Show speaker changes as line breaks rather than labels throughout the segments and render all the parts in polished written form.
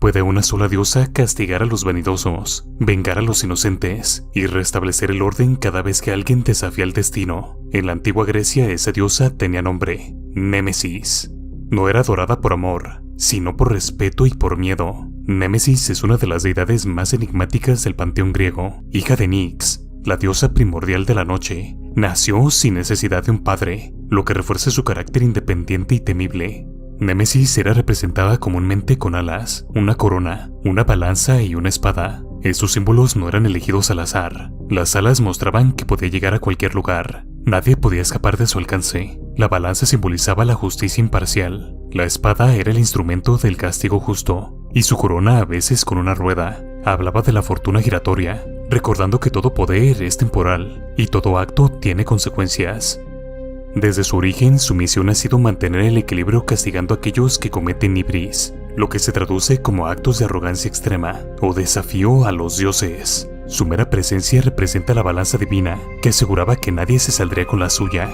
¿Puede una sola diosa castigar a los vanidosos, vengar a los inocentes y restablecer el orden cada vez que alguien desafía el destino? En la antigua Grecia esa diosa tenía nombre, Némesis. No era adorada por amor, sino por respeto y por miedo. Némesis es una de las deidades más enigmáticas del panteón griego. Hija de Nix, la diosa primordial de la noche, nació sin necesidad de un padre, lo que refuerza su carácter independiente y temible. Némesis era representada comúnmente con alas, una corona, una balanza y una espada. Estos símbolos no eran elegidos al azar. Las alas mostraban que podía llegar a cualquier lugar. Nadie podía escapar de su alcance. La balanza simbolizaba la justicia imparcial. La espada era el instrumento del castigo justo. Y su corona, a veces con una rueda, hablaba de la fortuna giratoria, recordando que todo poder es temporal y todo acto tiene consecuencias. Desde su origen, su misión ha sido mantener el equilibrio castigando a aquellos que cometen ibris, lo que se traduce como actos de arrogancia extrema o desafío a los dioses. Su mera presencia representa la balanza divina que aseguraba que nadie se saldría con la suya.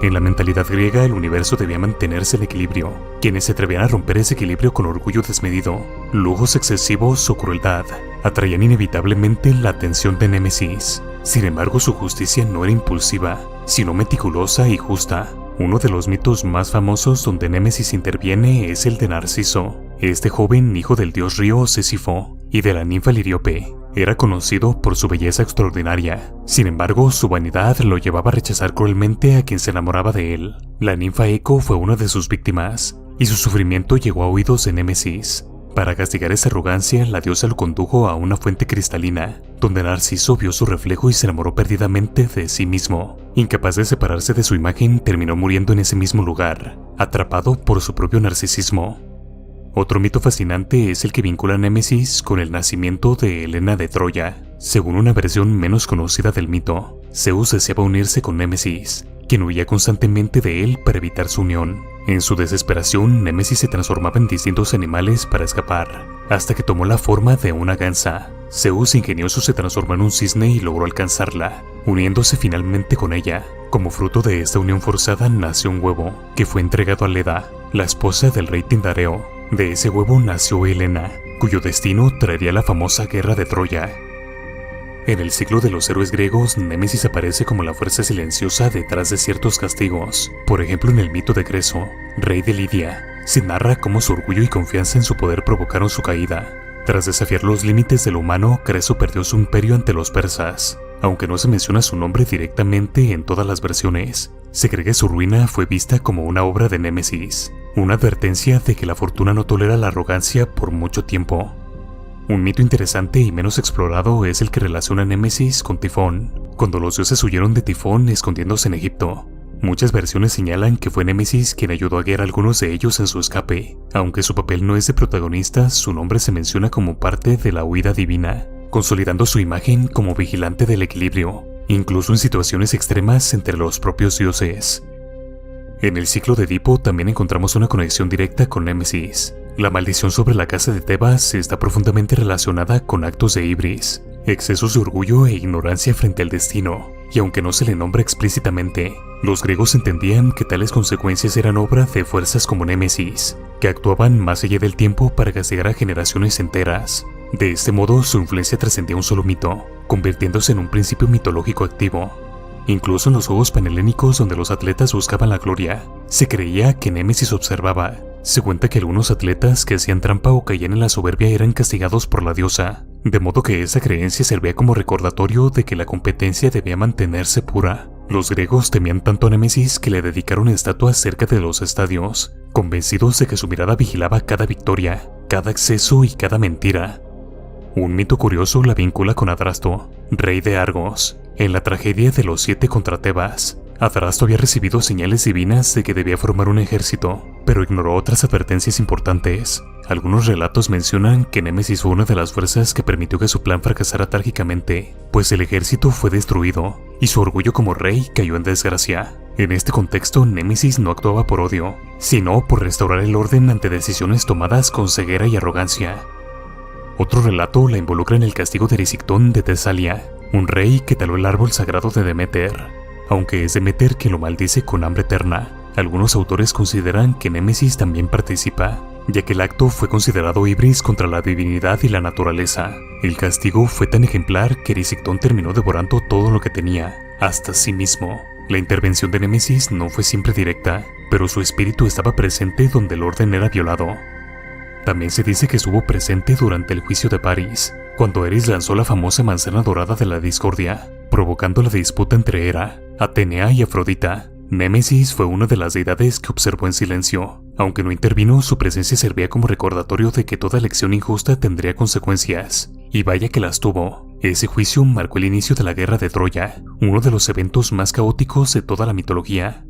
En la mentalidad griega, el universo debía mantenerse en equilibrio. Quienes se atrevían a romper ese equilibrio con orgullo desmedido, lujos excesivos o crueldad, atraían inevitablemente la atención de Némesis. Sin embargo, su justicia no era impulsiva, sino meticulosa y justa. Uno de los mitos más famosos donde Némesis interviene es el de Narciso. Este joven, hijo del dios río Sísifo y de la ninfa Liriope, era conocido por su belleza extraordinaria. Sin embargo, su vanidad lo llevaba a rechazar cruelmente a quien se enamoraba de él. La ninfa Eco fue una de sus víctimas, y su sufrimiento llegó a oídos de Némesis. Para castigar esa arrogancia, la diosa lo condujo a una fuente cristalina, donde Narciso vio su reflejo y se enamoró perdidamente de sí mismo. Incapaz de separarse de su imagen, terminó muriendo en ese mismo lugar, atrapado por su propio narcisismo. Otro mito fascinante es el que vincula a Némesis con el nacimiento de Helena de Troya. Según una versión menos conocida del mito, Zeus deseaba unirse con Némesis, quien huía constantemente de él para evitar su unión. En su desesperación, Némesis se transformaba en distintos animales para escapar, hasta que tomó la forma de una gansa. Zeus ingenioso se transformó en un cisne y logró alcanzarla, uniéndose finalmente con ella. Como fruto de esta unión forzada nació un huevo, que fue entregado a Leda, la esposa del rey Tindareo. De ese huevo nació Helena, cuyo destino traería la famosa guerra de Troya. En el ciclo de los héroes griegos, Némesis aparece como la fuerza silenciosa detrás de ciertos castigos. Por ejemplo, en el mito de Creso, rey de Lidia, se narra cómo su orgullo y confianza en su poder provocaron su caída. Tras desafiar los límites de lo humano, Creso perdió su imperio ante los persas. Aunque no se menciona su nombre directamente en todas las versiones, se cree que su ruina fue vista como una obra de Némesis, una advertencia de que la fortuna no tolera la arrogancia por mucho tiempo. Un mito interesante y menos explorado es el que relaciona a Némesis con Tifón, cuando los dioses huyeron de Tifón escondiéndose en Egipto. Muchas versiones señalan que fue Némesis quien ayudó a guiar a algunos de ellos en su escape. Aunque su papel no es de protagonista, su nombre se menciona como parte de la huida divina, consolidando su imagen como vigilante del equilibrio, incluso en situaciones extremas entre los propios dioses. En el ciclo de Edipo también encontramos una conexión directa con Némesis. La maldición sobre la casa de Tebas está profundamente relacionada con actos de ibris, excesos de orgullo e ignorancia frente al destino, y aunque no se le nombra explícitamente, los griegos entendían que tales consecuencias eran obra de fuerzas como Némesis, que actuaban más allá del tiempo para castigar a generaciones enteras. De este modo, su influencia trascendía un solo mito, convirtiéndose en un principio mitológico activo. Incluso en los juegos panhelénicos donde los atletas buscaban la gloria, se creía que Némesis observaba. Se cuenta que algunos atletas que hacían trampa o caían en la soberbia eran castigados por la diosa, de modo que esa creencia servía como recordatorio de que la competencia debía mantenerse pura. Los griegos temían tanto a Némesis que le dedicaron estatuas cerca de los estadios, convencidos de que su mirada vigilaba cada victoria, cada exceso y cada mentira. Un mito curioso la vincula con Adrasto, rey de Argos. En la tragedia de los 7 contra Tebas, Adrasto había recibido señales divinas de que debía formar un ejército, pero ignoró otras advertencias importantes. Algunos relatos mencionan que Némesis fue una de las fuerzas que permitió que su plan fracasara trágicamente, pues el ejército fue destruido, y su orgullo como rey cayó en desgracia. En este contexto, Némesis no actuaba por odio, sino por restaurar el orden ante decisiones tomadas con ceguera y arrogancia. Otro relato la involucra en el castigo de Erisictón de Tesalia, un rey que taló el árbol sagrado de Deméter. Aunque es Deméter quien lo maldice con hambre eterna, algunos autores consideran que Némesis también participa, ya que el acto fue considerado ibris contra la divinidad y la naturaleza. El castigo fue tan ejemplar que Erisictón terminó devorando todo lo que tenía, hasta sí mismo. La intervención de Némesis no fue siempre directa, pero su espíritu estaba presente donde el orden era violado. También se dice que estuvo presente durante el juicio de París, cuando Eris lanzó la famosa manzana dorada de la discordia, provocando la disputa entre Hera, Atenea y Afrodita. Némesis fue una de las deidades que observó en silencio. Aunque no intervino, su presencia servía como recordatorio de que toda elección injusta tendría consecuencias. Y vaya que las tuvo. Ese juicio marcó el inicio de la guerra de Troya, uno de los eventos más caóticos de toda la mitología.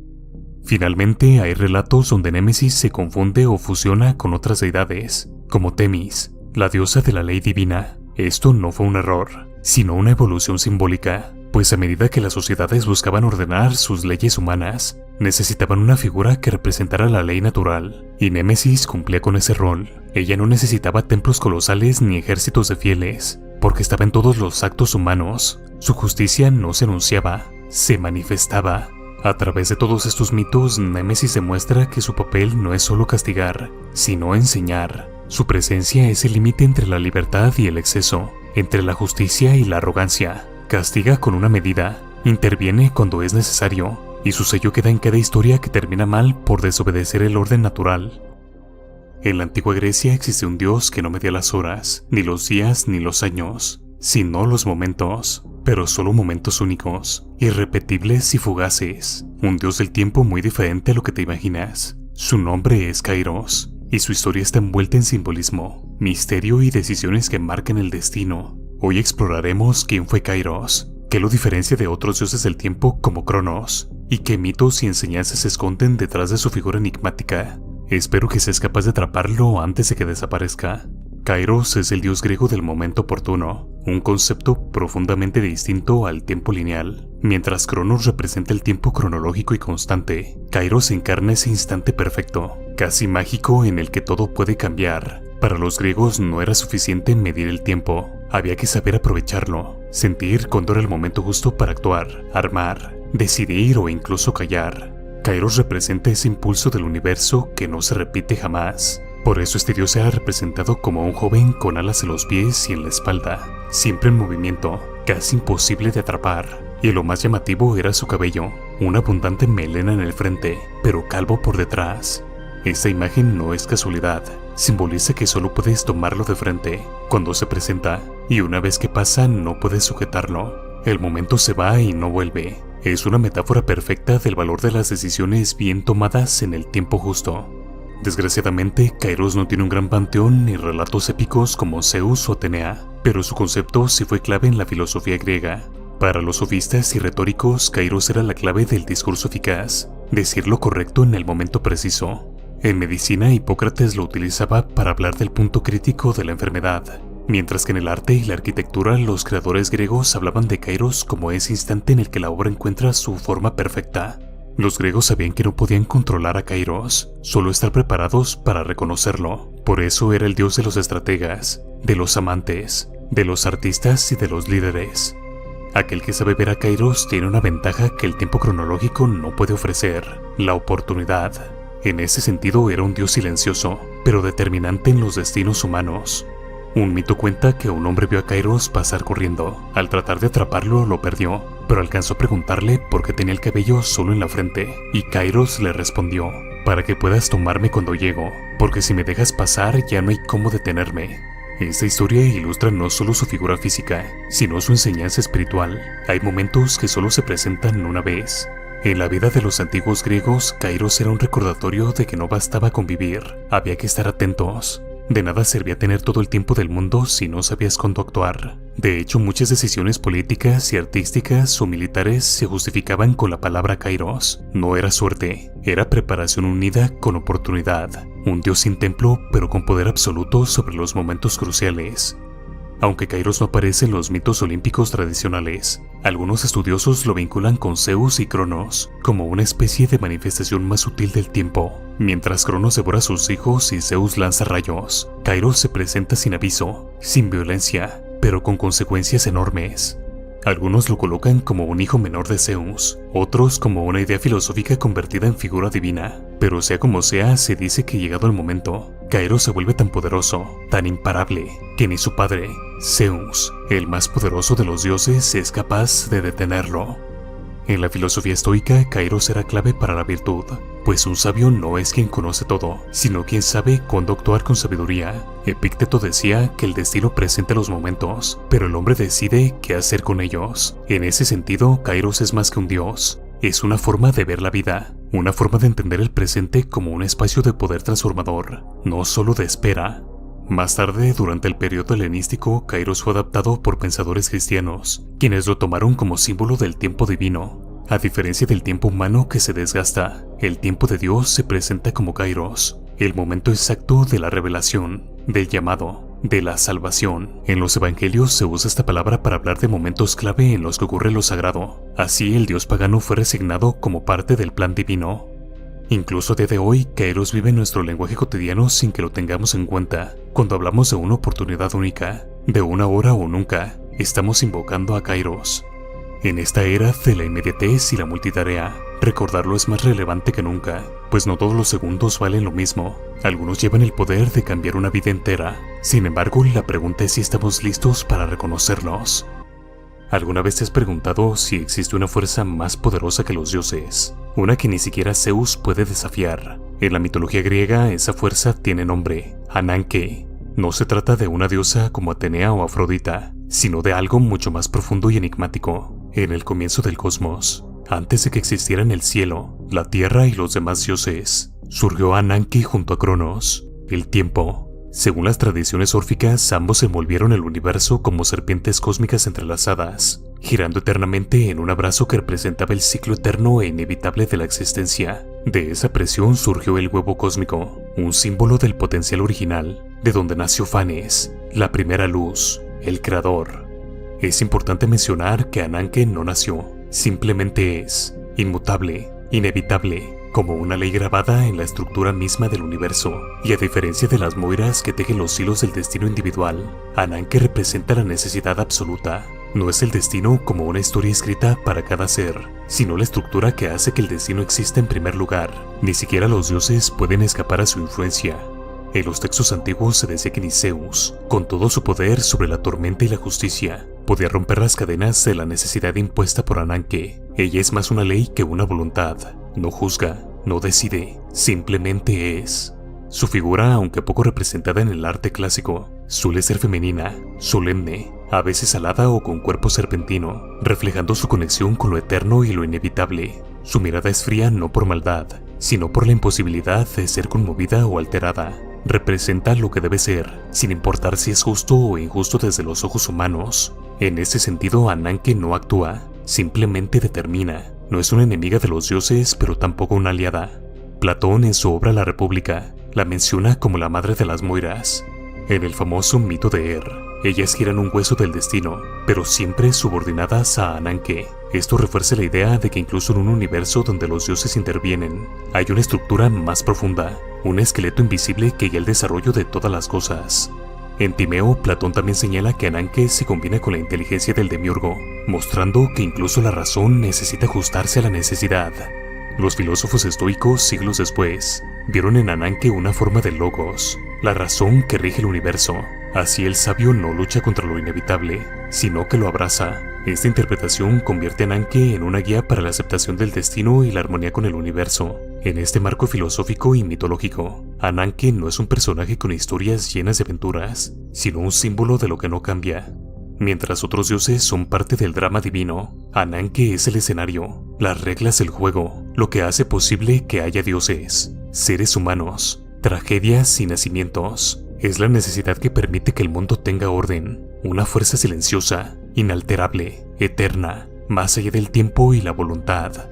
Finalmente, hay relatos donde Némesis se confunde o fusiona con otras deidades, como Temis, la diosa de la ley divina. Esto no fue un error, sino una evolución simbólica, pues a medida que las sociedades buscaban ordenar sus leyes humanas, necesitaban una figura que representara la ley natural, y Némesis cumplía con ese rol. Ella no necesitaba templos colosales ni ejércitos de fieles, porque estaba en todos los actos humanos. Su justicia no se anunciaba, se manifestaba. A través de todos estos mitos, Némesis demuestra que su papel no es solo castigar, sino enseñar. Su presencia es el límite entre la libertad y el exceso, entre la justicia y la arrogancia. Castiga con una medida, interviene cuando es necesario, y su sello queda en cada historia que termina mal por desobedecer el orden natural. En la antigua Grecia existía un dios que no medía las horas, ni los días ni los años, sino los momentos, pero solo momentos únicos, irrepetibles y fugaces. Un dios del tiempo muy diferente a lo que te imaginas. Su nombre es Kairos, y su historia está envuelta en simbolismo, misterio y decisiones que marcan el destino. Hoy exploraremos quién fue Kairos, qué lo diferencia de otros dioses del tiempo como Cronos, y qué mitos y enseñanzas se esconden detrás de su figura enigmática. Espero que seas capaz de atraparlo antes de que desaparezca. Kairos es el dios griego del momento oportuno, un concepto profundamente distinto al tiempo lineal. Mientras Cronos representa el tiempo cronológico y constante, Kairos encarna ese instante perfecto, casi mágico en el que todo puede cambiar. Para los griegos no era suficiente medir el tiempo, había que saber aprovecharlo, sentir cuándo era el momento justo para actuar, armar, decidir o incluso callar. Kairos representa ese impulso del universo que no se repite jamás. Por eso este dios era representado como un joven con alas en los pies y en la espalda, siempre en movimiento, casi imposible de atrapar. Y lo más llamativo era su cabello, una abundante melena en el frente, pero calvo por detrás. Esta imagen no es casualidad, simboliza que solo puedes tomarlo de frente cuando se presenta, y una vez que pasa no puedes sujetarlo. El momento se va y no vuelve. Es una metáfora perfecta del valor de las decisiones bien tomadas en el tiempo justo. Desgraciadamente, Kairos no tiene un gran panteón ni relatos épicos como Zeus o Atenea, pero su concepto sí fue clave en la filosofía griega. Para los sofistas y retóricos, Kairos era la clave del discurso eficaz, decir lo correcto en el momento preciso. En medicina, Hipócrates lo utilizaba para hablar del punto crítico de la enfermedad, mientras que en el arte y la arquitectura los creadores griegos hablaban de Kairos como ese instante en el que la obra encuentra su forma perfecta. Los griegos sabían que no podían controlar a Kairos, solo estar preparados para reconocerlo. Por eso era el dios de los estrategas, de los amantes, de los artistas y de los líderes. Aquel que sabe ver a Kairos tiene una ventaja que el tiempo cronológico no puede ofrecer: la oportunidad. En ese sentido era un dios silencioso, pero determinante en los destinos humanos. Un mito cuenta que un hombre vio a Kairos pasar corriendo. Al tratar de atraparlo lo perdió, pero alcanzó a preguntarle por qué tenía el cabello solo en la frente, y Kairos le respondió: para que puedas tomarme cuando llego, porque si me dejas pasar ya no hay cómo detenerme. Esta historia ilustra no solo su figura física, sino su enseñanza espiritual. Hay momentos que solo se presentan una vez. En la vida de los antiguos griegos, Kairos era un recordatorio de que no bastaba con vivir, había que estar atentos. De nada servía tener todo el tiempo del mundo si no sabías cuándo actuar. De hecho, muchas decisiones políticas y artísticas o militares se justificaban con la palabra Kairos. No era suerte, era preparación unida con oportunidad. Un dios sin templo, pero con poder absoluto sobre los momentos cruciales. Aunque Kairos no aparece en los mitos olímpicos tradicionales, algunos estudiosos lo vinculan con Zeus y Cronos, como una especie de manifestación más sutil del tiempo. Mientras Cronos devora a sus hijos y Zeus lanza rayos, Kairos se presenta sin aviso, sin violencia, pero con consecuencias enormes. Algunos lo colocan como un hijo menor de Zeus, otros como una idea filosófica convertida en figura divina. Pero sea como sea, se dice que llegado el momento, Kairos se vuelve tan poderoso, tan imparable, que ni su padre, Zeus, el más poderoso de los dioses, es capaz de detenerlo. En la filosofía estoica, Kairos era clave para la virtud, pues un sabio no es quien conoce todo, sino quien sabe cuándo actuar con sabiduría. Epicteto decía que el destino presenta los momentos, pero el hombre decide qué hacer con ellos. En ese sentido, Kairos es más que un dios. Es una forma de ver la vida, una forma de entender el presente como un espacio de poder transformador, no solo de espera. Más tarde, durante el periodo helenístico, Kairos fue adaptado por pensadores cristianos, quienes lo tomaron como símbolo del tiempo divino. A diferencia del tiempo humano que se desgasta, el tiempo de Dios se presenta como Kairos, el momento exacto de la revelación, del llamado, de la salvación. En los evangelios se usa esta palabra para hablar de momentos clave en los que ocurre lo sagrado. Así, el dios pagano fue resignado como parte del plan divino. Incluso a día de hoy, Kairos vive en nuestro lenguaje cotidiano sin que lo tengamos en cuenta. Cuando hablamos de una oportunidad única, de una hora o nunca, estamos invocando a Kairos. En esta era de la inmediatez y la multitarea, recordarlo es más relevante que nunca, pues no todos los segundos valen lo mismo. Algunos llevan el poder de cambiar una vida entera. Sin embargo, la pregunta es si estamos listos para reconocerlos. ¿Alguna vez te has preguntado si existe una fuerza más poderosa que los dioses? Una que ni siquiera Zeus puede desafiar. En la mitología griega, esa fuerza tiene nombre, Ananke. No se trata de una diosa como Atenea o Afrodita, sino de algo mucho más profundo y enigmático. En el comienzo del cosmos, antes de que existieran el cielo, la tierra y los demás dioses, surgió Ananke junto a Cronos, el tiempo. Según las tradiciones órficas, ambos envolvieron el universo como serpientes cósmicas entrelazadas, girando eternamente en un abrazo que representaba el ciclo eterno e inevitable de la existencia. De esa presión surgió el huevo cósmico, un símbolo del potencial original, de donde nació Fanes, la primera luz, el creador. Es importante mencionar que Ananke no nació, simplemente es, inmutable, inevitable, como una ley grabada en la estructura misma del universo. Y a diferencia de las moiras que tejen los hilos del destino individual, Ananke representa la necesidad absoluta. No es el destino como una historia escrita para cada ser, sino la estructura que hace que el destino exista en primer lugar. Ni siquiera los dioses pueden escapar a su influencia. En los textos antiguos se decía que ni Zeus, con todo su poder sobre la tormenta y la justicia, podía romper las cadenas de la necesidad impuesta por Ananke. Ella es más una ley que una voluntad. No juzga, no decide, simplemente es. Su figura, aunque poco representada en el arte clásico, suele ser femenina, solemne, a veces alada o con cuerpo serpentino, reflejando su conexión con lo eterno y lo inevitable. Su mirada es fría no por maldad, sino por la imposibilidad de ser conmovida o alterada. Representa lo que debe ser, sin importar si es justo o injusto desde los ojos humanos. En ese sentido, Ananke no actúa, simplemente determina. No es una enemiga de los dioses, pero tampoco una aliada. Platón, en su obra La República, la menciona como la madre de las moiras. En el famoso mito de ellas giran un hueso del destino, pero siempre subordinadas a Ananke. Esto refuerza la idea de que incluso en un universo donde los dioses intervienen, hay una estructura más profunda, un esqueleto invisible que guía el desarrollo de todas las cosas. En Timeo, Platón también señala que Ananke se combina con la inteligencia del demiurgo, mostrando que incluso la razón necesita ajustarse a la necesidad. Los filósofos estoicos, siglos después, vieron en Ananke una forma de logos, la razón que rige el universo. Así el sabio no lucha contra lo inevitable, sino que lo abraza. Esta interpretación convierte a Ananke en una guía para la aceptación del destino y la armonía con el universo. En este marco filosófico y mitológico, Ananke no es un personaje con historias llenas de aventuras, sino un símbolo de lo que no cambia. Mientras otros dioses son parte del drama divino, Ananke es el escenario, las reglas del juego, lo que hace posible que haya dioses, seres humanos, tragedias y nacimientos. Es la necesidad que permite que el mundo tenga orden, una fuerza silenciosa, inalterable, eterna, más allá del tiempo y la voluntad.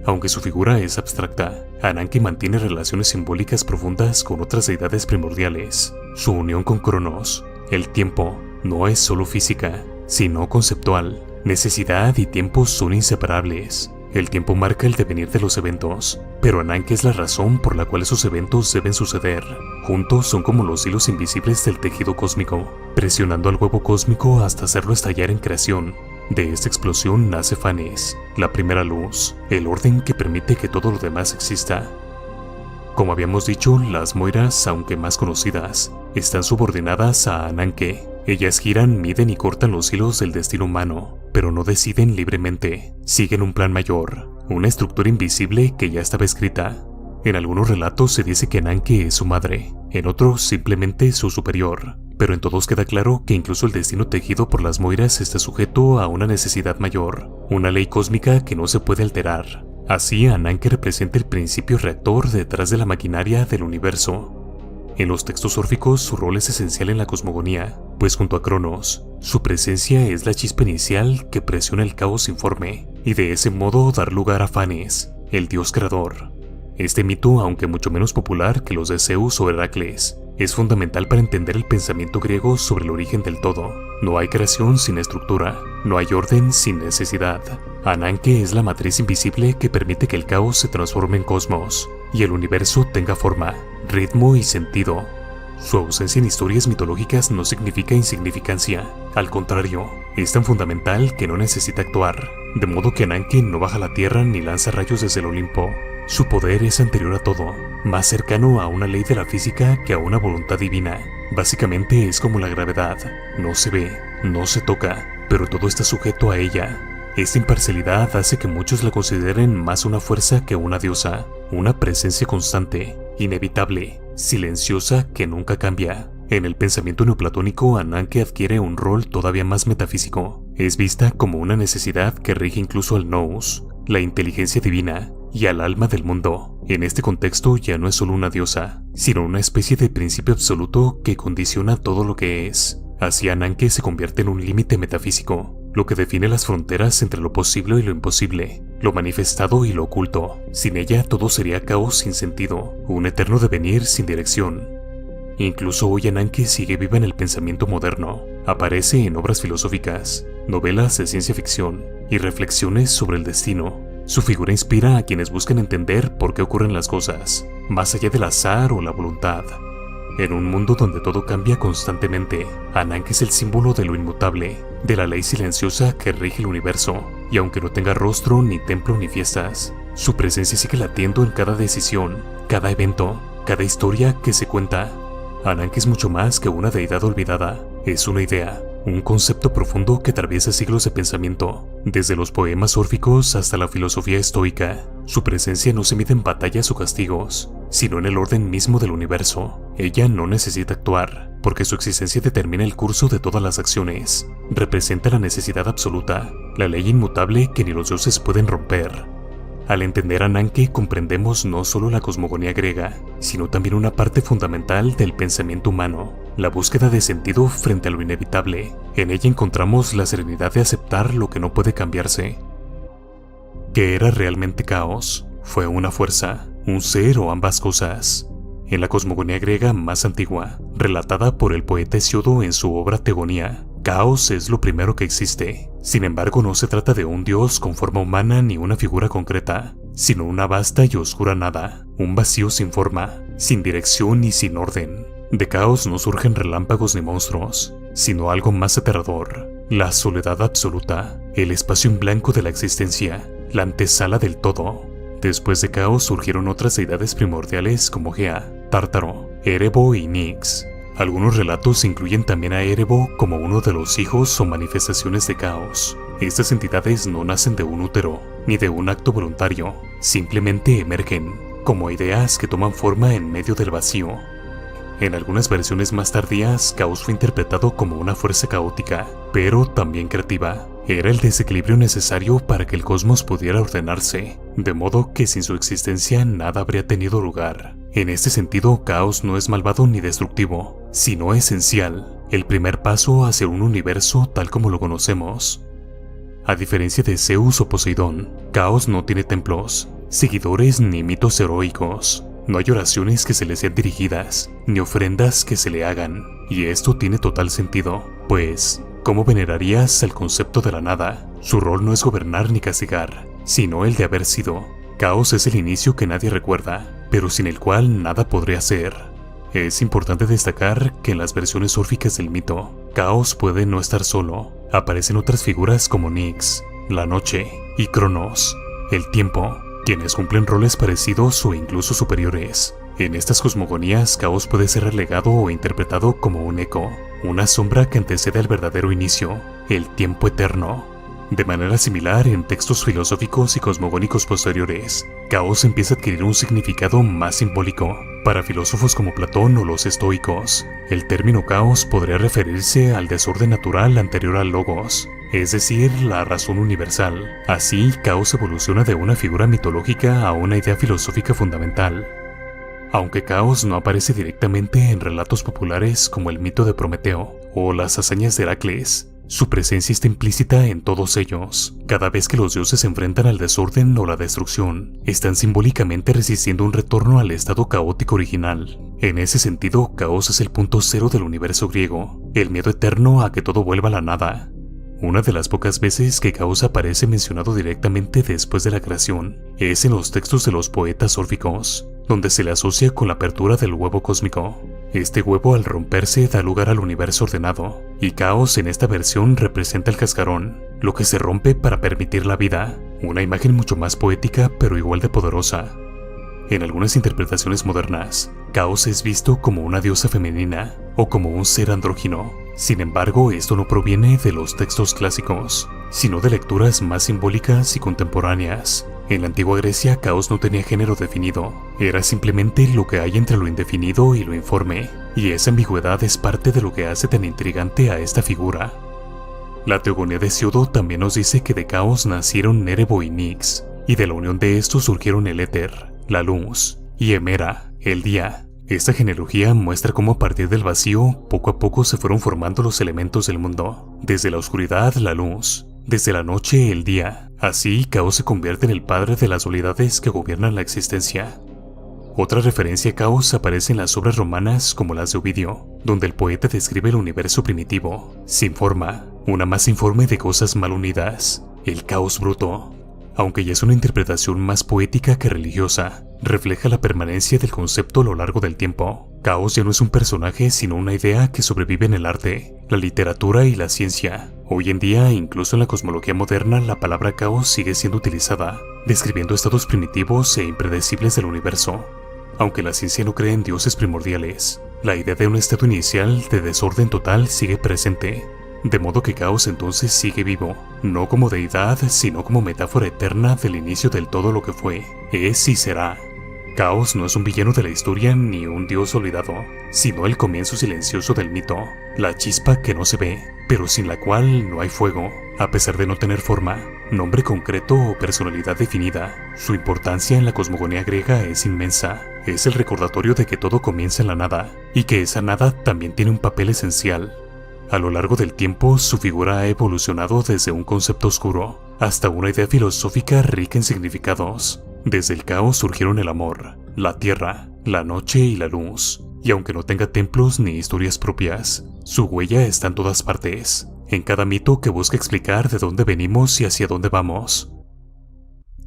Aunque su figura es abstracta, Ananke mantiene relaciones simbólicas profundas con otras deidades primordiales. Su unión con Cronos, el tiempo, no es solo física, sino conceptual. Necesidad y tiempo son inseparables. El tiempo marca el devenir de los eventos, pero Ananke es la razón por la cual esos eventos deben suceder. Juntos son como los hilos invisibles del tejido cósmico, presionando al huevo cósmico hasta hacerlo estallar en creación. De esta explosión nace Fanes, la primera luz, el orden que permite que todo lo demás exista. Como habíamos dicho, las Moiras, aunque más conocidas, están subordinadas a Ananke. Ellas giran, miden y cortan los hilos del destino humano, pero no deciden libremente, siguen un plan mayor, una estructura invisible que ya estaba escrita. En algunos relatos se dice que Ananke es su madre, en otros simplemente su superior, pero en todos queda claro que incluso el destino tejido por las Moiras está sujeto a una necesidad mayor, una ley cósmica que no se puede alterar. Así, Ananke representa el principio reactor detrás de la maquinaria del universo. En los textos órficos, su rol es esencial en la cosmogonía, pues junto a Cronos, su presencia es la chispa inicial que presiona el caos informe, y de ese modo dar lugar a Fanes, el dios creador. Este mito, aunque mucho menos popular que los de Zeus o Heracles, es fundamental para entender el pensamiento griego sobre el origen del todo. No hay creación sin estructura, no hay orden sin necesidad. Ananke es la matriz invisible que permite que el caos se transforme en cosmos, y el universo tenga forma, ritmo y sentido. Su ausencia en historias mitológicas no significa insignificancia, al contrario, es tan fundamental que no necesita actuar, de modo que Ananke no baja a la tierra ni lanza rayos desde el Olimpo. Su poder es anterior a todo, más cercano a una ley de la física que a una voluntad divina. Básicamente es como la gravedad, no se ve, no se toca, pero todo está sujeto a ella. Esta imparcialidad hace que muchos la consideren más una fuerza que una diosa, una presencia constante, inevitable, silenciosa que nunca cambia. En el pensamiento neoplatónico, Ananke adquiere un rol todavía más metafísico. Es vista como una necesidad que rige incluso al nous, la inteligencia divina, y al alma del mundo. En este contexto ya no es solo una diosa, sino una especie de principio absoluto que condiciona todo lo que es. Así Ananke se convierte en un límite metafísico, lo que define las fronteras entre lo posible y lo imposible, lo manifestado y lo oculto. Sin ella todo sería caos sin sentido, un eterno devenir sin dirección. Incluso hoy Ananke sigue viva en el pensamiento moderno. Aparece en obras filosóficas, novelas de ciencia ficción y reflexiones sobre el destino. Su figura inspira a quienes buscan entender por qué ocurren las cosas, más allá del azar o la voluntad. En un mundo donde todo cambia constantemente, Ananke es el símbolo de lo inmutable, de la ley silenciosa que rige el universo, y aunque no tenga rostro, ni templo, ni fiestas, su presencia sigue latiendo en cada decisión, cada evento, cada historia que se cuenta. Ananke es mucho más que una deidad olvidada, es una idea, un concepto profundo que atraviesa siglos de pensamiento, desde los poemas órficos hasta la filosofía estoica. Su presencia no se mide en batallas o castigos, sino en el orden mismo del universo. Ella no necesita actuar, porque su existencia determina el curso de todas las acciones. Representa la necesidad absoluta, la ley inmutable que ni los dioses pueden romper. Al entender a Ananke comprendemos no solo la cosmogonía griega, sino también una parte fundamental del pensamiento humano, la búsqueda de sentido frente a lo inevitable. En ella encontramos la serenidad de aceptar lo que no puede cambiarse. ¿Qué era realmente caos? ¿Fue una fuerza, un ser o ambas cosas? En la cosmogonía griega más antigua, relatada por el poeta Hesiodo en su obra Teogonía, caos es lo primero que existe. Sin embargo, no se trata de un dios con forma humana ni una figura concreta, sino una vasta y oscura nada, un vacío sin forma, sin dirección y sin orden. De caos no surgen relámpagos ni monstruos, sino algo más aterrador, la soledad absoluta, el espacio en blanco de la existencia, la antesala del todo. Después de caos surgieron otras deidades primordiales como Gea, Tártaro, Erebo y Nyx. Algunos relatos incluyen también a Erebo como uno de los hijos o manifestaciones de caos. Estas entidades no nacen de un útero, ni de un acto voluntario, simplemente emergen, como ideas que toman forma en medio del vacío. En algunas versiones más tardías, caos fue interpretado como una fuerza caótica, pero también creativa. Era el desequilibrio necesario para que el cosmos pudiera ordenarse, de modo que sin su existencia nada habría tenido lugar. En este sentido, caos no es malvado ni destructivo, sino esencial, el primer paso hacia un universo tal como lo conocemos. A diferencia de Zeus o Poseidón, Caos no tiene templos, seguidores ni mitos heroicos. No hay oraciones que se le sean dirigidas, ni ofrendas que se le hagan. Y esto tiene total sentido, pues, ¿cómo venerarías el concepto de la nada? Su rol no es gobernar ni castigar, sino el de haber sido. Caos es el inicio que nadie recuerda, pero sin el cual nada podría ser. Es importante destacar que en las versiones órficas del mito, Caos puede no estar solo. Aparecen otras figuras como Nyx, la noche, y Cronos, el tiempo, quienes cumplen roles parecidos o incluso superiores. En estas cosmogonías, Caos puede ser relegado o interpretado como un eco, una sombra que antecede al verdadero inicio, el tiempo eterno. De manera similar, en textos filosóficos y cosmogónicos posteriores, Caos empieza a adquirir un significado más simbólico. Para filósofos como Platón o los estoicos, el término caos podría referirse al desorden natural anterior al logos, es decir, la razón universal. Así, Caos evoluciona de una figura mitológica a una idea filosófica fundamental. Aunque Caos no aparece directamente en relatos populares como el mito de Prometeo o las hazañas de Heracles, su presencia está implícita en todos ellos. Cada vez que los dioses se enfrentan al desorden o la destrucción, están simbólicamente resistiendo un retorno al estado caótico original. En ese sentido, Caos es el punto cero del universo griego, el miedo eterno a que todo vuelva a la nada. Una de las pocas veces que Caos aparece mencionado directamente después de la creación es en los textos de los poetas órficos, donde se le asocia con la apertura del huevo cósmico. Este huevo al romperse da lugar al universo ordenado, y Caos en esta versión representa el cascarón, lo que se rompe para permitir la vida, una imagen mucho más poética pero igual de poderosa. En algunas interpretaciones modernas, Caos es visto como una diosa femenina o como un ser andrógino. Sin embargo, esto no proviene de los textos clásicos, sino de lecturas más simbólicas y contemporáneas. En la antigua Grecia, Caos no tenía género definido, era simplemente lo que hay entre lo indefinido y lo informe, y esa ambigüedad es parte de lo que hace tan intrigante a esta figura. La teogonía de Hesíodo también nos dice que de Caos nacieron Nerebo y Nix, y de la unión de estos surgieron el éter, la luz, y Hemera, el día. Esta genealogía muestra cómo a partir del vacío, poco a poco se fueron formando los elementos del mundo, desde la oscuridad la luz, desde la noche el día. Así, Caos se convierte en el padre de las dualidades que gobiernan la existencia. Otra referencia a Caos aparece en las obras romanas como las de Ovidio, donde el poeta describe el universo primitivo, sin forma, una masa informe de cosas mal unidas, el caos bruto. Aunque ya es una interpretación más poética que religiosa, refleja la permanencia del concepto a lo largo del tiempo. Caos ya no es un personaje, sino una idea que sobrevive en el arte, la literatura y la ciencia. Hoy en día, incluso en la cosmología moderna, la palabra caos sigue siendo utilizada, describiendo estados primitivos e impredecibles del universo. Aunque la ciencia no cree en dioses primordiales, la idea de un estado inicial de desorden total sigue presente. De modo que Caos entonces sigue vivo, no como deidad, sino como metáfora eterna del inicio del todo lo que fue, es y será. Caos no es un villano de la historia ni un dios olvidado, sino el comienzo silencioso del mito, la chispa que no se ve, pero sin la cual no hay fuego. A pesar de no tener forma, nombre concreto o personalidad definida, su importancia en la cosmogonía griega es inmensa. Es el recordatorio de que todo comienza en la nada, y que esa nada también tiene un papel esencial. A lo largo del tiempo, su figura ha evolucionado desde un concepto oscuro hasta una idea filosófica rica en significados. Desde el caos surgieron el amor, la tierra, la noche y la luz. Y aunque no tenga templos ni historias propias, su huella está en todas partes, en cada mito que busca explicar de dónde venimos y hacia dónde vamos.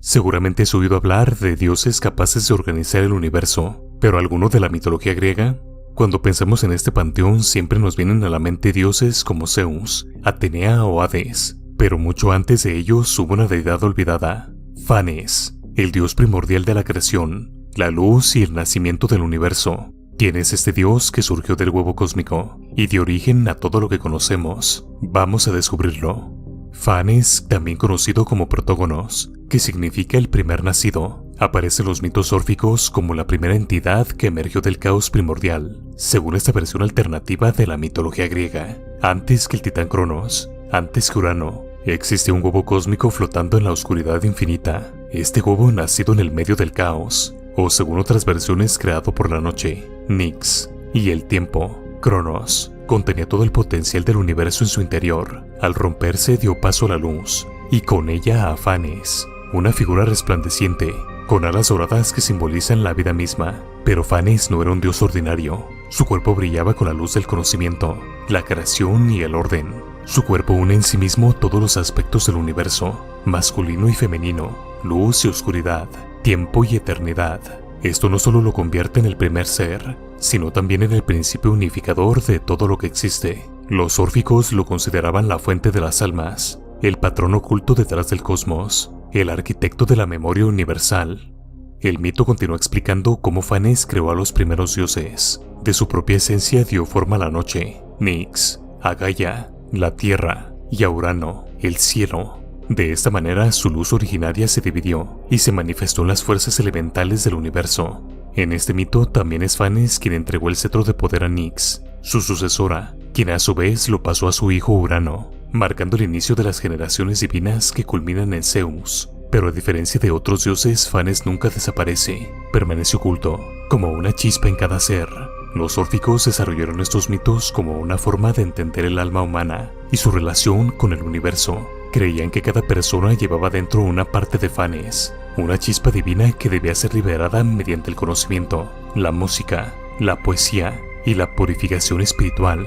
Seguramente has oído hablar de dioses capaces de organizar el universo, pero ¿alguno de la mitología griega? Cuando pensamos en este panteón siempre nos vienen a la mente dioses como Zeus, Atenea o Hades, pero mucho antes de ellos hubo una deidad olvidada, Fanes, el dios primordial de la creación, la luz y el nacimiento del universo. ¿Quién es este dios que surgió del huevo cósmico y dio origen a todo lo que conocemos? Vamos a descubrirlo. Fanes, también conocido como Protógonos, que significa el primer nacido, aparece en los mitos órficos como la primera entidad que emergió del caos primordial, según esta versión alternativa de la mitología griega. Antes que el titán Cronos, antes que Urano, existe un huevo cósmico flotando en la oscuridad infinita. Este huevo nacido en el medio del caos, o según otras versiones creado por la noche, Nix, y el tiempo, Cronos, contenía todo el potencial del universo en su interior. Al romperse dio paso a la luz, y con ella a Fanes, una figura resplandeciente, con alas doradas que simbolizan la vida misma. Pero Fanes no era un dios ordinario. Su cuerpo brillaba con la luz del conocimiento, la creación y el orden. Su cuerpo une en sí mismo todos los aspectos del universo, masculino y femenino, luz y oscuridad, tiempo y eternidad. Esto no solo lo convierte en el primer ser, sino también en el principio unificador de todo lo que existe. Los órficos lo consideraban la fuente de las almas, el patrón oculto detrás del cosmos, el arquitecto de la memoria universal. El mito continúa explicando cómo Fanes creó a los primeros dioses. De su propia esencia dio forma a la noche, Nyx, a Gaia, la tierra, y a Urano, el cielo. De esta manera, su luz originaria se dividió y se manifestó en las fuerzas elementales del universo. En este mito también es Fanes quien entregó el cetro de poder a Nyx, su sucesora, quien a su vez lo pasó a su hijo Urano, marcando el inicio de las generaciones divinas que culminan en Zeus. Pero a diferencia de otros dioses, Fanes nunca desaparece, permanece oculto, como una chispa en cada ser. Los órficos desarrollaron estos mitos como una forma de entender el alma humana y su relación con el universo. Creían que cada persona llevaba dentro una parte de Fanes, una chispa divina que debía ser liberada mediante el conocimiento, la música, la poesía y la purificación espiritual.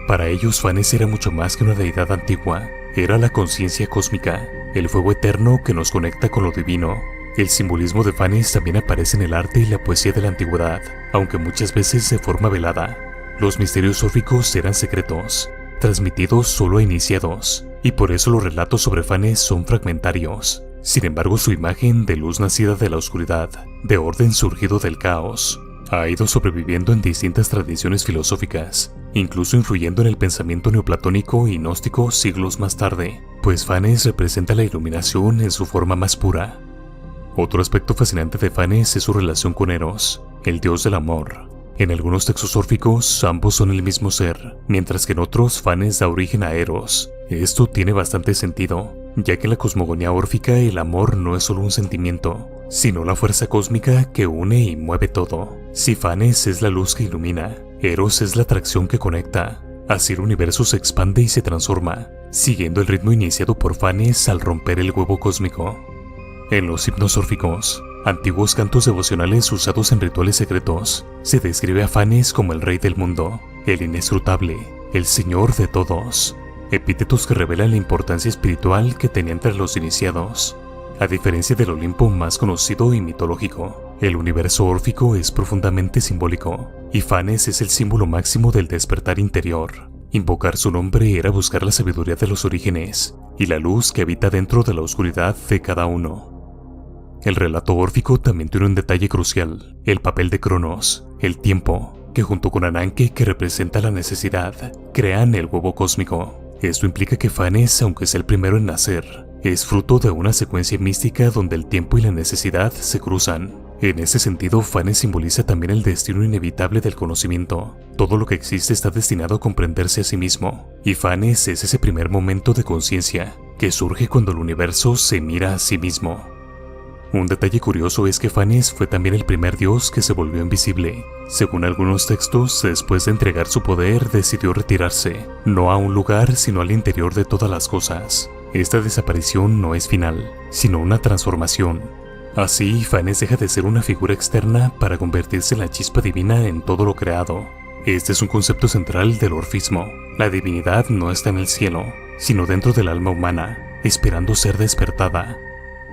Para ellos, Fanes era mucho más que una deidad antigua, era la conciencia cósmica, el fuego eterno que nos conecta con lo divino. El simbolismo de Fanes también aparece en el arte y la poesía de la antigüedad, aunque muchas veces de forma velada. Los misterios órficos eran secretos, transmitidos solo a iniciados, y por eso los relatos sobre Fanes son fragmentarios. Sin embargo, su imagen de luz nacida de la oscuridad, de orden surgido del caos, ha ido sobreviviendo en distintas tradiciones filosóficas, incluso influyendo en el pensamiento neoplatónico y gnóstico siglos más tarde, pues Fanes representa la iluminación en su forma más pura. Otro aspecto fascinante de Fanes es su relación con Eros, el dios del amor. En algunos textos órficos, ambos son el mismo ser, mientras que en otros, Fanes da origen a Eros. Esto tiene bastante sentido, ya que en la cosmogonía órfica el amor no es solo un sentimiento, sino la fuerza cósmica que une y mueve todo. Si Fanes es la luz que ilumina, Eros es la atracción que conecta. Así el universo se expande y se transforma, siguiendo el ritmo iniciado por Fanes al romper el huevo cósmico. En los himnos órficos, antiguos cantos devocionales usados en rituales secretos, se describe a Fanes como el rey del mundo, el inescrutable, el señor de todos. Epítetos que revelan la importancia espiritual que tenía entre los iniciados. A diferencia del Olimpo más conocido y mitológico, el universo órfico es profundamente simbólico, y Fanes es el símbolo máximo del despertar interior. Invocar su nombre era buscar la sabiduría de los orígenes, y la luz que habita dentro de la oscuridad de cada uno. El relato órfico también tiene un detalle crucial, el papel de Cronos, el tiempo, que junto con Ananke, que representa la necesidad, crean el huevo cósmico. Esto implica que Fanes, aunque sea el primero en nacer, es fruto de una secuencia mística donde el tiempo y la necesidad se cruzan. En ese sentido, Fanes simboliza también el destino inevitable del conocimiento. Todo lo que existe está destinado a comprenderse a sí mismo, y Fanes es ese primer momento de conciencia que surge cuando el universo se mira a sí mismo. Un detalle curioso es que Fanes fue también el primer dios que se volvió invisible. Según algunos textos, después de entregar su poder, decidió retirarse, no a un lugar, sino al interior de todas las cosas. Esta desaparición no es final, sino una transformación. Así, Fanes deja de ser una figura externa para convertirse en la chispa divina en todo lo creado. Este es un concepto central del orfismo. La divinidad no está en el cielo, sino dentro del alma humana, esperando ser despertada.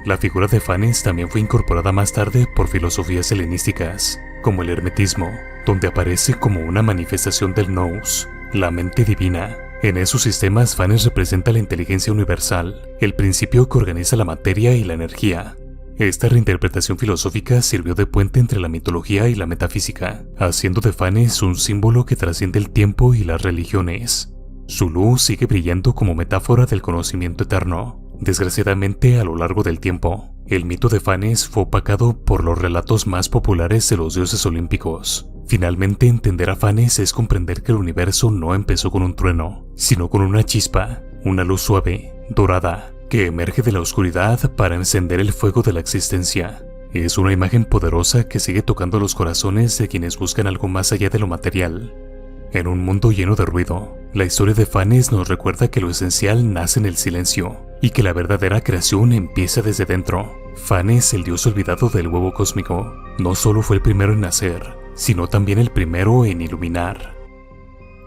La figura de Fanes también fue incorporada más tarde por filosofías helenísticas, como el hermetismo, donde aparece como una manifestación del nous, la mente divina. En esos sistemas, Fanes representa la inteligencia universal, el principio que organiza la materia y la energía. Esta reinterpretación filosófica sirvió de puente entre la mitología y la metafísica, haciendo de Fanes un símbolo que trasciende el tiempo y las religiones. Su luz sigue brillando como metáfora del conocimiento eterno. Desgraciadamente, a lo largo del tiempo, el mito de Fanes fue opacado por los relatos más populares de los dioses olímpicos. Finalmente, entender a Fanes es comprender que el universo no empezó con un trueno, sino con una chispa, una luz suave, dorada, que emerge de la oscuridad para encender el fuego de la existencia. Es una imagen poderosa que sigue tocando los corazones de quienes buscan algo más allá de lo material. En un mundo lleno de ruido, la historia de Fanes nos recuerda que lo esencial nace en el silencio y que la verdadera creación empieza desde dentro. Fanes, el dios olvidado del huevo cósmico, no solo fue el primero en nacer, sino también el primero en iluminar.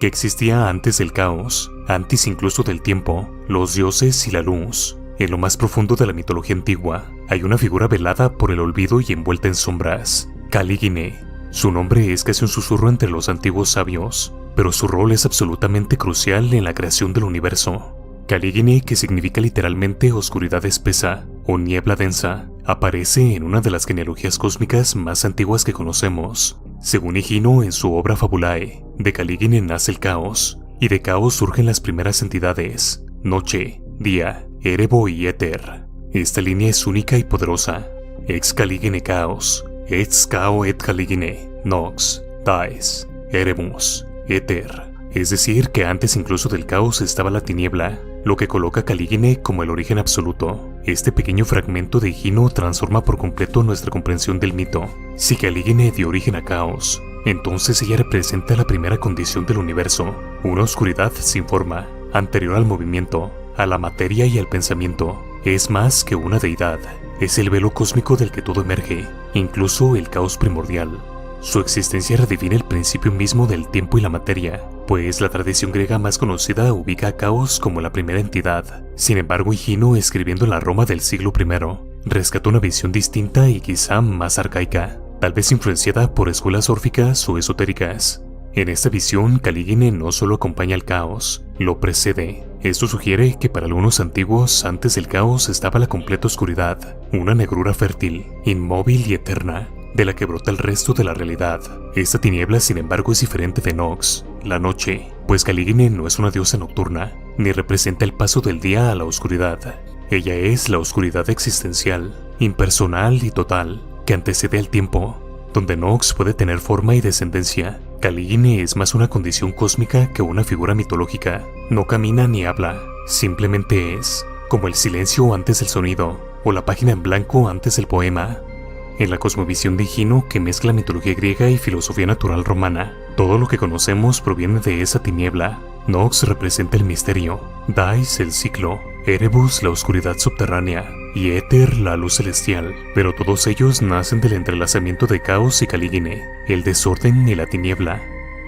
Que existía antes del caos, antes incluso del tiempo, los dioses y la luz. En lo más profundo de la mitología antigua, hay una figura velada por el olvido y envuelta en sombras, Calígine. Su nombre es casi un susurro entre los antiguos sabios, pero su rol es absolutamente crucial en la creación del universo. Calígine, que significa literalmente oscuridad espesa o niebla densa, aparece en una de las genealogías cósmicas más antiguas que conocemos. Según Higino en su obra Fabulae, de Caligine nace el caos, y de caos surgen las primeras entidades, noche, día, erebo y éter. Esta línea es única y poderosa. Ex Caligine caos, ex cao et Caligine, nox, dies, eremus, éter. Es decir, que antes incluso del caos estaba la tiniebla, lo que coloca a Caligine como el origen absoluto. Este pequeño fragmento de Higino transforma por completo nuestra comprensión del mito. Si Caligine dio origen a caos, entonces ella representa la primera condición del universo, una oscuridad sin forma, anterior al movimiento, a la materia y al pensamiento. Es más que una deidad, es el velo cósmico del que todo emerge, incluso el caos primordial. Su existencia redefine el principio mismo del tiempo y la materia, pues la tradición griega más conocida ubica a Caos como la primera entidad. Sin embargo, Higino, escribiendo en la Roma del siglo I, rescató una visión distinta y quizá más arcaica, tal vez influenciada por escuelas órficas o esotéricas. En esta visión, Caligine no solo acompaña al caos, lo precede. Esto sugiere que para algunos antiguos, antes del caos estaba la completa oscuridad, una negrura fértil, inmóvil y eterna, de la que brota el resto de la realidad. Esta tiniebla, sin embargo, es diferente de Nox, la noche, pues Caligine no es una diosa nocturna, ni representa el paso del día a la oscuridad. Ella es la oscuridad existencial, impersonal y total, que antecede al tiempo. Donde Nox puede tener forma y descendencia, Caligine es más una condición cósmica que una figura mitológica. No camina ni habla, simplemente es, como el silencio antes del sonido, o la página en blanco antes del poema. En la cosmovisión de Higino, que mezcla mitología griega y filosofía natural romana, todo lo que conocemos proviene de esa tiniebla. Nox representa el misterio, Dies el ciclo, Erebus la oscuridad subterránea y Éter la luz celestial, pero todos ellos nacen del entrelazamiento de Caos y Caligine, el desorden y la tiniebla.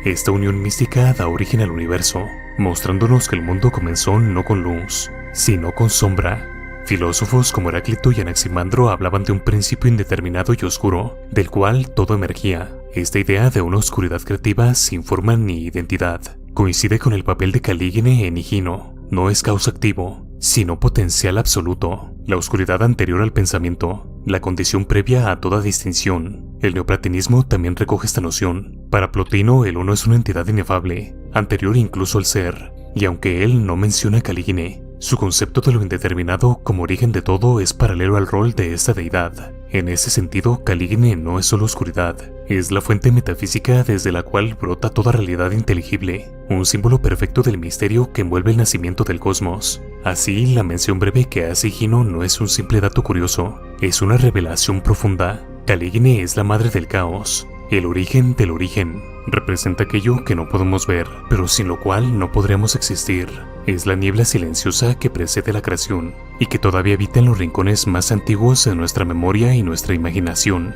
Esta unión mística da origen al universo, mostrándonos que el mundo comenzó no con luz, sino con sombra. Filósofos como Heráclito y Anaximandro hablaban de un principio indeterminado y oscuro, del cual todo emergía. Esta idea de una oscuridad creativa sin forma ni identidad coincide con el papel de Caligine en Higino. No es caos activo, sino potencial absoluto, la oscuridad anterior al pensamiento, la condición previa a toda distinción. El neoplatonismo también recoge esta noción. Para Plotino, el uno es una entidad inefable, anterior incluso al ser, y aunque él no menciona a Caligine, su concepto de lo indeterminado como origen de todo es paralelo al rol de esta deidad. En ese sentido, Caligine no es solo oscuridad, es la fuente metafísica desde la cual brota toda realidad inteligible, un símbolo perfecto del misterio que envuelve el nacimiento del cosmos. Así, la mención breve que hace Higino no es un simple dato curioso, es una revelación profunda. Caligine es la madre del caos, el origen del origen. Representa aquello que no podemos ver, pero sin lo cual no podríamos existir. Es la niebla silenciosa que precede la creación y que todavía habita en los rincones más antiguos de nuestra memoria y nuestra imaginación.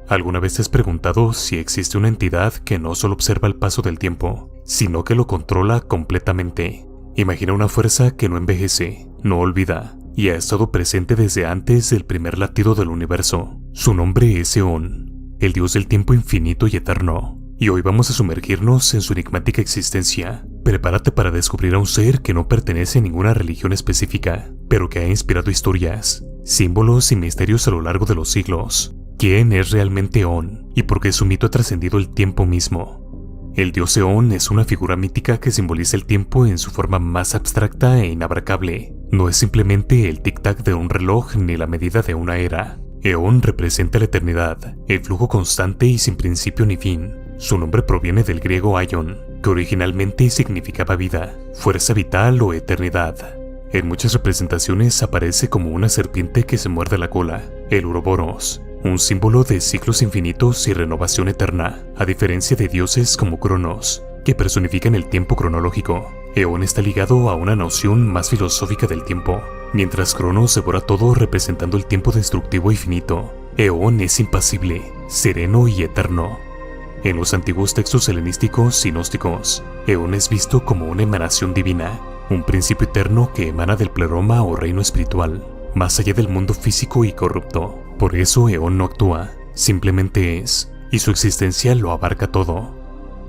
¿Alguna vez te has preguntado si existe una entidad que no solo observa el paso del tiempo, sino que lo controla completamente? Imagina una fuerza que no envejece, no olvida, y ha estado presente desde antes del primer latido del universo. Su nombre es Eón, el dios del tiempo infinito y eterno. Y hoy vamos a sumergirnos en su enigmática existencia. Prepárate para descubrir a un ser que no pertenece a ninguna religión específica, pero que ha inspirado historias, símbolos y misterios a lo largo de los siglos. ¿Quién es realmente Eón? Y por qué su mito ha trascendido el tiempo mismo. El dios Eón es una figura mítica que simboliza el tiempo en su forma más abstracta e inabarcable. No es simplemente el tic-tac de un reloj ni la medida de una era. Eón representa la eternidad, el flujo constante y sin principio ni fin. Su nombre proviene del griego aion, que originalmente significaba vida, fuerza vital o eternidad. En muchas representaciones aparece como una serpiente que se muerde la cola, el Uroboros, un símbolo de ciclos infinitos y renovación eterna, a diferencia de dioses como Cronos, que personifican el tiempo cronológico. Eón está ligado a una noción más filosófica del tiempo. Mientras Cronos devora todo representando el tiempo destructivo y finito, Eón es impasible, sereno y eterno. En los antiguos textos helenísticos y gnósticos, Eón es visto como una emanación divina, un principio eterno que emana del pleroma o reino espiritual, más allá del mundo físico y corrupto. Por eso Eón no actúa, simplemente es, y su existencia lo abarca todo.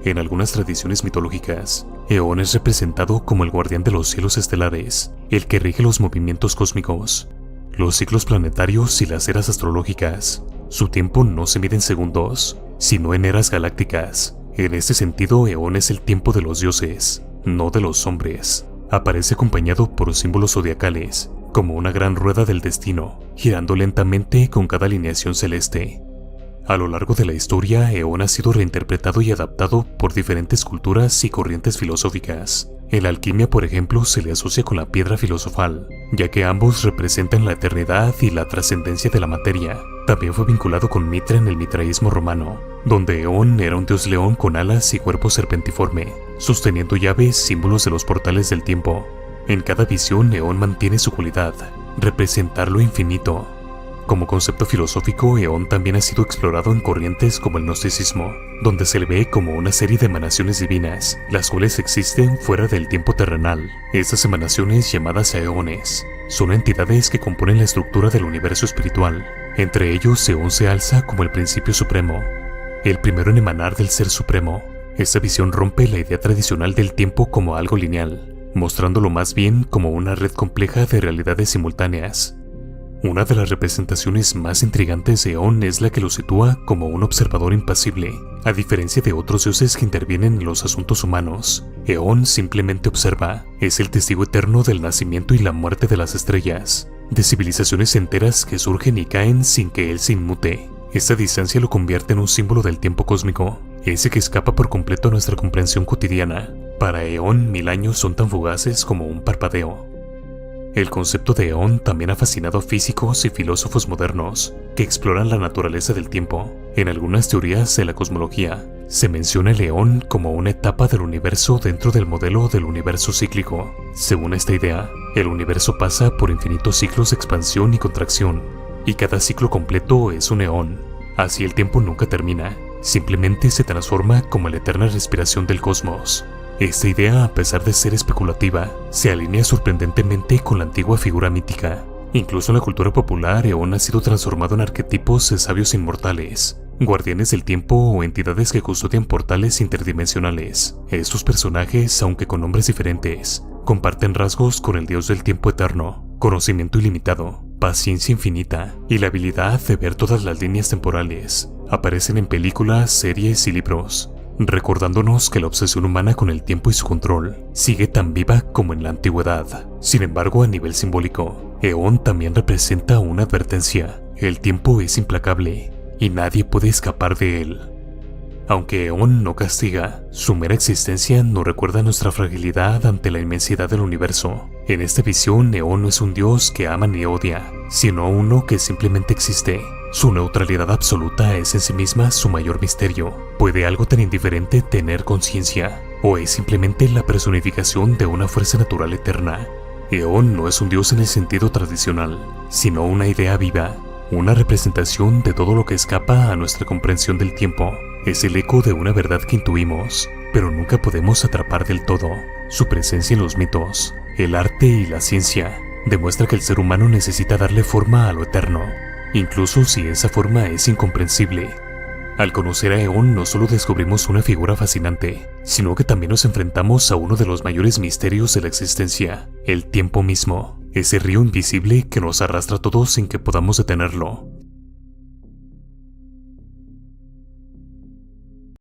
En algunas tradiciones mitológicas, Eón es representado como el guardián de los cielos estelares, el que rige los movimientos cósmicos. los ciclos planetarios y las eras astrológicas. Su tiempo no se mide en segundos, sino en eras galácticas. En este sentido, eón es el tiempo de los dioses, no de los hombres. Aparece acompañado por símbolos zodiacales, como una gran rueda del destino, girando lentamente con cada alineación celeste. A lo largo de la historia, eón ha sido reinterpretado y adaptado por diferentes culturas y corrientes filosóficas. En la alquimia, por ejemplo, se le asocia con la piedra filosofal, ya que ambos representan la eternidad y la trascendencia de la materia. También fue vinculado con Mitra en el mitraísmo romano, donde Eón era un dios león con alas y cuerpo serpentiforme, sosteniendo llaves, símbolos de los portales del tiempo. En cada visión, Eón mantiene su cualidad, representar lo infinito. Como concepto filosófico, Eón también ha sido explorado en corrientes como el gnosticismo, donde se le ve como una serie de emanaciones divinas, las cuales existen fuera del tiempo terrenal. Estas emanaciones, llamadas eones, son entidades que componen la estructura del universo espiritual. Entre ellos, Eón se alza como el principio supremo, el primero en emanar del Ser Supremo. Esta visión rompe la idea tradicional del tiempo como algo lineal, mostrándolo más bien como una red compleja de realidades simultáneas. Una de las representaciones más intrigantes de Eón es la que lo sitúa como un observador impasible. A diferencia de otros dioses que intervienen en los asuntos humanos, Eón simplemente observa, es el testigo eterno del nacimiento y la muerte de las estrellas, de civilizaciones enteras que surgen y caen sin que él se inmute. Esta distancia lo convierte en un símbolo del tiempo cósmico, ese que escapa por completo a nuestra comprensión cotidiana. Para Eón, 1000 años son tan fugaces como un parpadeo. El concepto de eón también ha fascinado a físicos y filósofos modernos que exploran la naturaleza del tiempo. En algunas teorías de la cosmología, se menciona el eón como una etapa del universo dentro del modelo del universo cíclico. Según esta idea, el universo pasa por infinitos ciclos de expansión y contracción, y cada ciclo completo es un eón. Así el tiempo nunca termina, simplemente se transforma como la eterna respiración del cosmos. Esta idea, a pesar de ser especulativa, se alinea sorprendentemente con la antigua figura mítica. Incluso en la cultura popular, Eón ha sido transformado en arquetipos de sabios inmortales, guardianes del tiempo o entidades que custodian portales interdimensionales. Estos personajes, aunque con nombres diferentes, comparten rasgos con el dios del tiempo eterno, conocimiento ilimitado, paciencia infinita y la habilidad de ver todas las líneas temporales. Aparecen en películas, series y libros, recordándonos que la obsesión humana con el tiempo y su control sigue tan viva como en la antigüedad. Sin embargo, a nivel simbólico, Eón también representa una advertencia. El tiempo es implacable y nadie puede escapar de él. Aunque Eón no castiga, su mera existencia nos recuerda nuestra fragilidad ante la inmensidad del universo. En esta visión, Eón no es un dios que ama ni odia, sino uno que simplemente existe. Su neutralidad absoluta es en sí misma su mayor misterio. ¿Puede algo tan indiferente tener conciencia? ¿O es simplemente la personificación de una fuerza natural eterna? Eón no es un dios en el sentido tradicional, sino una idea viva, una representación de todo lo que escapa a nuestra comprensión del tiempo. Es el eco de una verdad que intuimos, pero nunca podemos atrapar del todo. Su presencia en los mitos, el arte y la ciencia demuestra que el ser humano necesita darle forma a lo eterno, incluso si esa forma es incomprensible. Al conocer a Eón no solo descubrimos una figura fascinante, sino que también nos enfrentamos a uno de los mayores misterios de la existencia, el tiempo mismo, ese río invisible que nos arrastra a todos sin que podamos detenerlo.